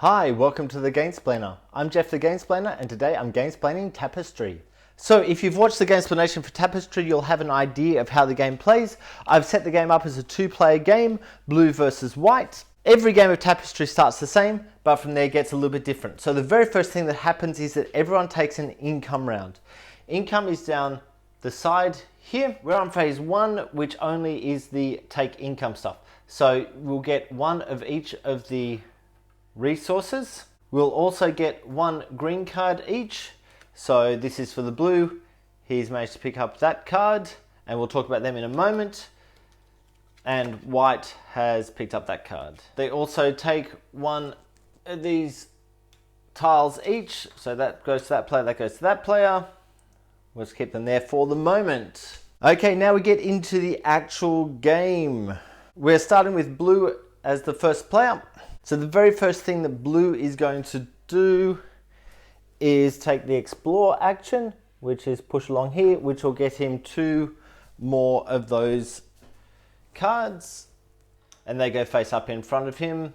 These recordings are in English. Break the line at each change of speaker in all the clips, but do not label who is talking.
Hi, welcome to the Gamesplainer. I'm Jeff the Gamesplainer and today I'm gamesplaining Tapestry. So if you've watched the Gamesplanation for Tapestry, you'll have an idea of how the game plays. I've set the game up as a two-player game, blue versus white. Every game of Tapestry starts the same, but from there it gets a little bit different. So the very first thing that happens is that everyone takes an income round. Income is down the side here. We're on phase 1, which only is the take income stuff. So we'll get one of each of the resources. We'll also get one green card each. So this is for the blue. He's managed to pick up that card and we'll talk about them in a moment. And white has picked up that card. They also take one of these tiles each. So that goes to that player, that goes to that player. We'll just keep them there for the moment. Okay, now we get into the actual game. We're starting with blue as the first player. So the very first thing that blue is going to do is take the explore action, which is push along here, which will get him 2 more of those cards. And they go face up in front of him.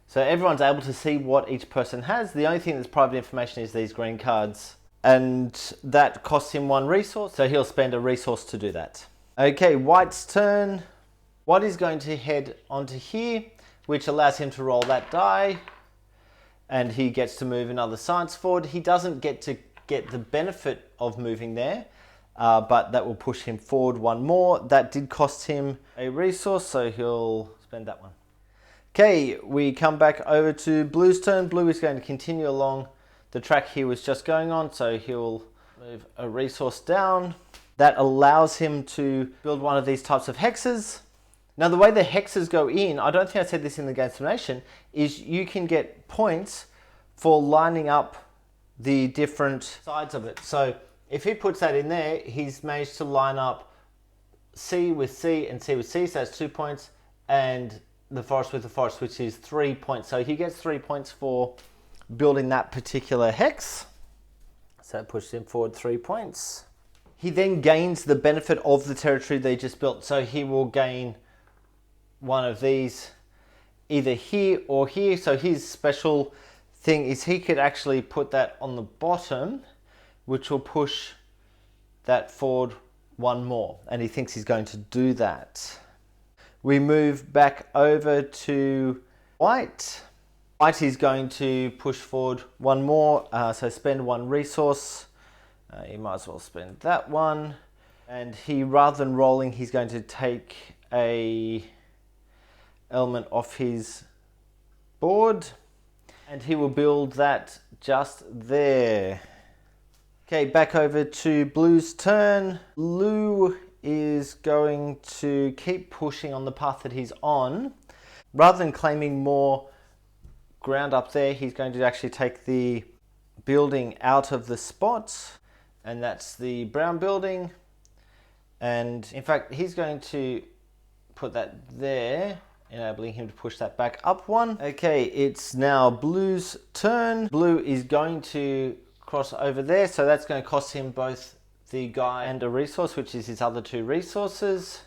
So everyone's able to see what each person has. The only thing that's private information is these green cards. And that costs him 1 resource, so he'll spend a resource to do that. Okay, white's turn. White is going to head onto here, which allows him to roll that die, and he gets to move another science forward. He doesn't get to get the benefit of moving there, but that will push him forward 1 more. That did cost him a resource, so he'll spend that one. Okay, we come back over to blue's turn. Blue is going to continue along the track he was just going on, so he'll move a resource down. That allows him to build one of these types of hexes. Now the way the hexes go in, I don't think I said this in the Gamesplanation, is you can get points for lining up the different sides of it. So if he puts that in there, he's managed to line up C with C and C with C, so that's 2 points, and the forest with the forest, which is 3 points. So he gets 3 points for building that particular hex. So it pushes him forward 3 points. He then gains the benefit of the territory they just built. So he will gain one of these either here or here. So his special thing is he could actually put that on the bottom, which will push that forward 1 more. And he thinks he's going to do that. We move back over to white. White is going to push forward 1 more, so spend 1 resource. You might as well spend that one. And he, rather than rolling, he's going to take a element off his board. And he will build that just there. Okay, back over to blue's turn. Blue is going to keep pushing on the path that he's on. Rather than claiming more ground up there, he's going to actually take the building out of the spot, and that's the brown building. And in fact, he's going to put that there, enabling him to push that back up 1. Okay, it's now blue's turn. Blue is going to cross over there, so that's going to cost him both the guy and a resource, which is his other 2 resources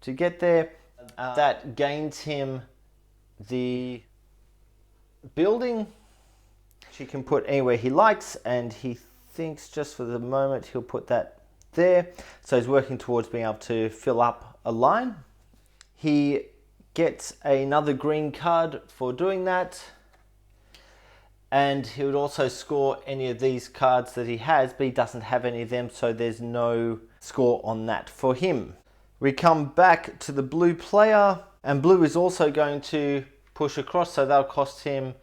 to get there. That gains him the building. He can put anywhere he likes, and he thinks just for the moment he'll put that there. So he's working towards being able to fill up a line. He gets another green card for doing that, and he would also score any of these cards that he has, but he doesn't have any of them, so there's no score on that for him. We come back to the blue player, and blue is also going to push across, so that'll cost him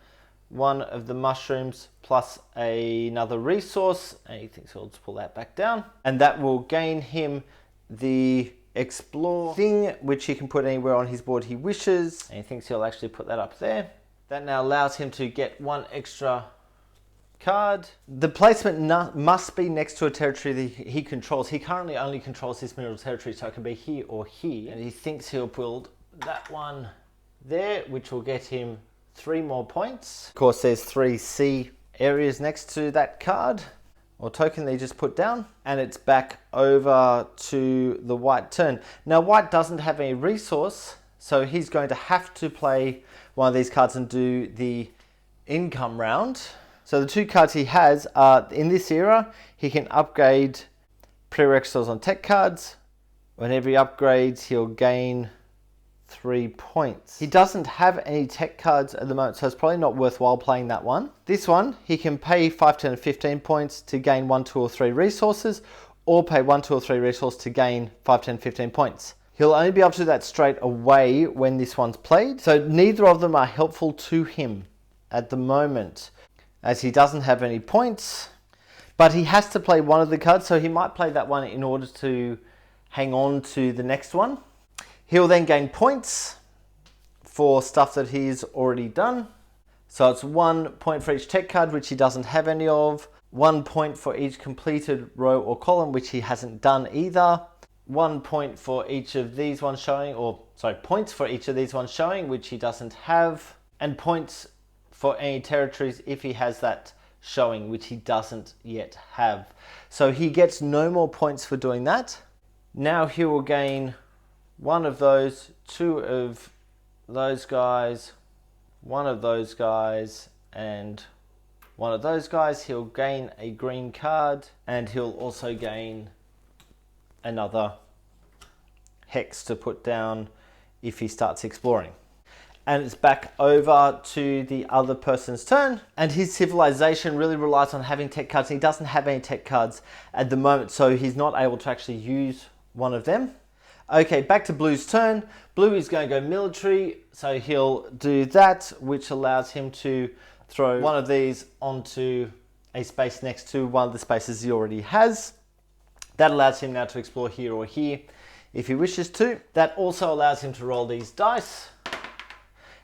1 of the mushrooms plus another resource, and he thinks he'll just pull that back down, and that will gain him the explore thing, which he can put anywhere on his board he wishes, and he thinks he'll actually put that up there. That now allows him to get 1 extra card. The placement must be next to a territory that he controls. He currently only controls this mineral territory, so it can be here or here, and he thinks he'll build that one there, which will get him 3 more points. Of course, there's 3 C areas next to that card or token that you just put down, and it's back over to the white turn. Now white doesn't have any resource, So he's going to have to play one of these cards and do the income round. So the two cards he has are, in this era, he can upgrade prerequisites on tech cards. Whenever he upgrades, he'll gain 3 points. He doesn't have any tech cards at the moment, so it's probably not worthwhile playing that one. This one, he can pay 5, 10, and 15 points to gain 1, 2, or 3 resources, or pay 1, 2, or 3 resources to gain 5, 10, 15 points. He'll only be able to do that straight away when this one's played, so neither of them are helpful to him at the moment, as he doesn't have any points, but he has to play one of the cards, so he might play that one in order to hang on to the next one. He'll then gain points for stuff that he's already done. So it's 1 point for each tech card, which he doesn't have any of. 1 point for each completed row or column, which he hasn't done either. 1 point for each of these ones showing, points for each of these ones showing, which he doesn't have. And points for any territories if he has that showing, which he doesn't yet have. So he gets no more points for doing that. Now he will gain 1 of those, 2 of those guys, 1 of those guys, and 1 of those guys. He'll gain a green card, and he'll also gain another hex to put down if he starts exploring. And it's back over to the other person's turn, and his civilization really relies on having tech cards. He doesn't have any tech cards at the moment, so he's not able to actually use one of them. Okay, back to Blue's turn. Blue is going to go military, so he'll do that, which allows him to throw one of these onto a space next to one of the spaces he already has. That allows him now to explore here or here if he wishes to. That also allows him to roll these dice,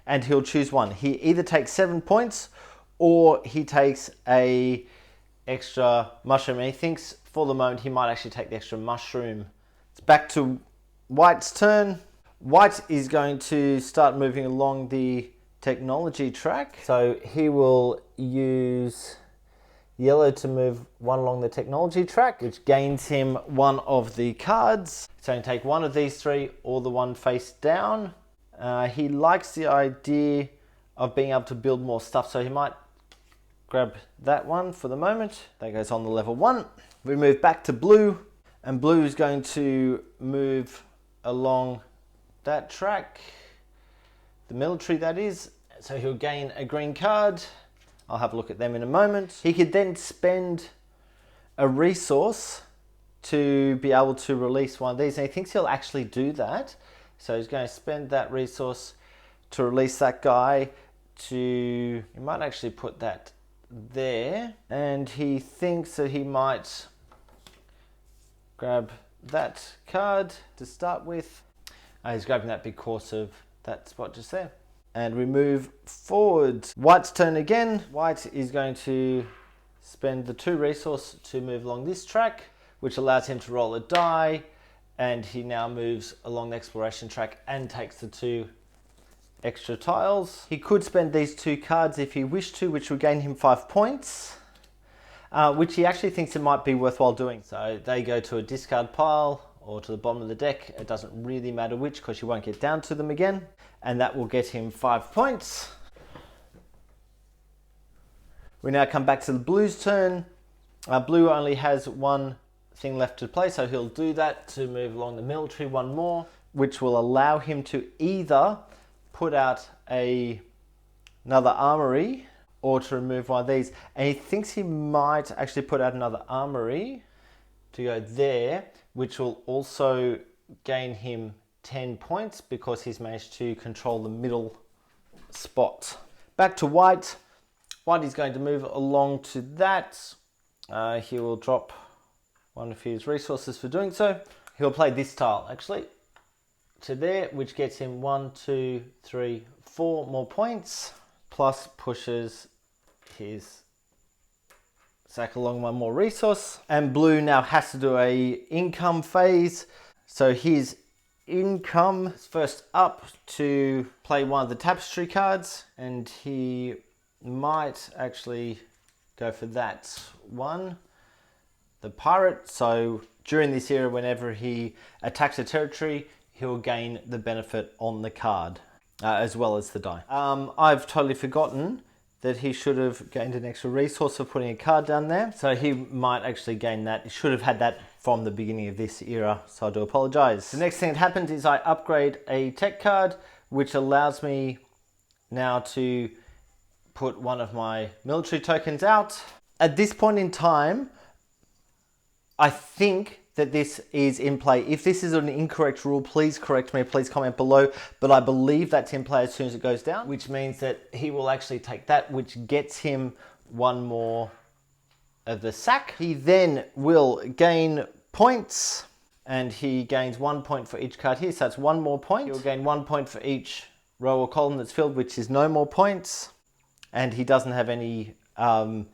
and he'll choose one. He either takes 7 points or he takes a extra mushroom, and he thinks for the moment he might actually take the extra mushroom. It's back to White's turn. White is going to start moving along the technology track. So he will use yellow to move 1 along the technology track, which gains him 1 of the cards. So he can take 1 of these 3 or the one face down. He likes the idea of being able to build more stuff, so he might grab that one for the moment. That goes on the level 1. We move back to Blue, and Blue is going to move along that track, the military that is, so he'll gain a green card. I'll have a look at them in a moment. He could then spend a resource to be able to release one of these, and he thinks he'll actually do that. So he's going to spend that resource to release that guy. He might actually put that there, and he thinks that he might grab that card to start with. He's grabbing that because of that spot just there. And we move forward. White's turn again. White is going to spend the 2 resources to move along this track, which allows him to roll a die, and he now moves along the exploration track and takes the 2 extra tiles. He could spend these 2 cards if he wished to, which would gain him 5 points, which he actually thinks it might be worthwhile doing. So they go to a discard pile or to the bottom of the deck. It doesn't really matter which, because you won't get down to them again. And that will get him 5 points. We now come back to the Blue's turn. Blue only has 1 thing left to play, so he'll do that to move along the military 1 more, which will allow him to either put out another armory or to remove one of these. And he thinks he might actually put out another armory to go there, which will also gain him 10 points because he's managed to control the middle spot. Back to White. White is going to move along to that. He will drop 1 of his resources for doing so. He'll play this tile actually to there, which gets him 1, 2, 3, 4 more points, plus pushes his sack along 1 more resource. And Blue now has to do a income phase. So his income is first up to play 1 of the Tapestry cards, and he might actually go for that one, the pirate. So during this era, whenever he attacks a territory, he'll gain the benefit on the card, as well as the die. I've totally forgotten that he should have gained an extra resource of putting a card down there. So he might actually gain that. He should have had that from the beginning of this era, so I do apologize. The next thing that happens is I upgrade a tech card, which allows me now to put one of my military tokens out. At this point in time, I think that this is in play. If this is an incorrect rule, please correct me, please comment below. But I believe that's in play as soon as it goes down, which means that he will actually take that, which gets him one more of the sack. He then will gain points, and he gains 1 point for each card here, so that's one more point. He'll gain 1 point for each row or column that's filled, which is no more points. And he doesn't have any of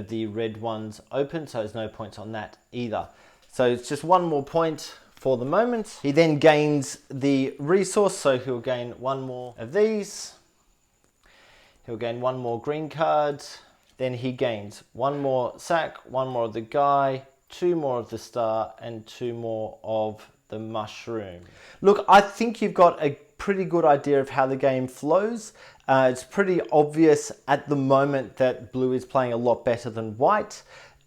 the red ones open, so there's no points on that either. So it's just one more point for the moment. He then gains the resource, so he'll gain one more of these. He'll gain one more green card. Then he gains one more sack, one more of the guy, two more of the star, and two more of the mushroom. Look, I think you've got a pretty good idea of how the game flows. It's pretty obvious at the moment that blue is playing a lot better than white.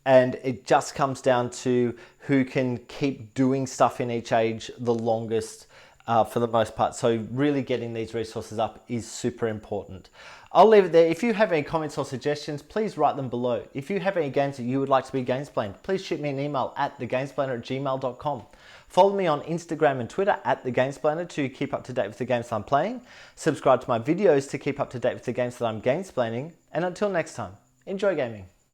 And it just comes down to who can keep doing stuff in each age the longest for the most part. So really getting these resources up is super important. I'll leave it there. If you have any comments or suggestions, please write them below. If you have any games that you would like to be Gamesplaned, please shoot me an email at thegamesplainer@gmail.com. Follow me on Instagram and Twitter at thegamesplainer to keep up to date with the games I'm playing. Subscribe to my videos to keep up to date with the games that I'm gamesplaining. And until next time, enjoy gaming.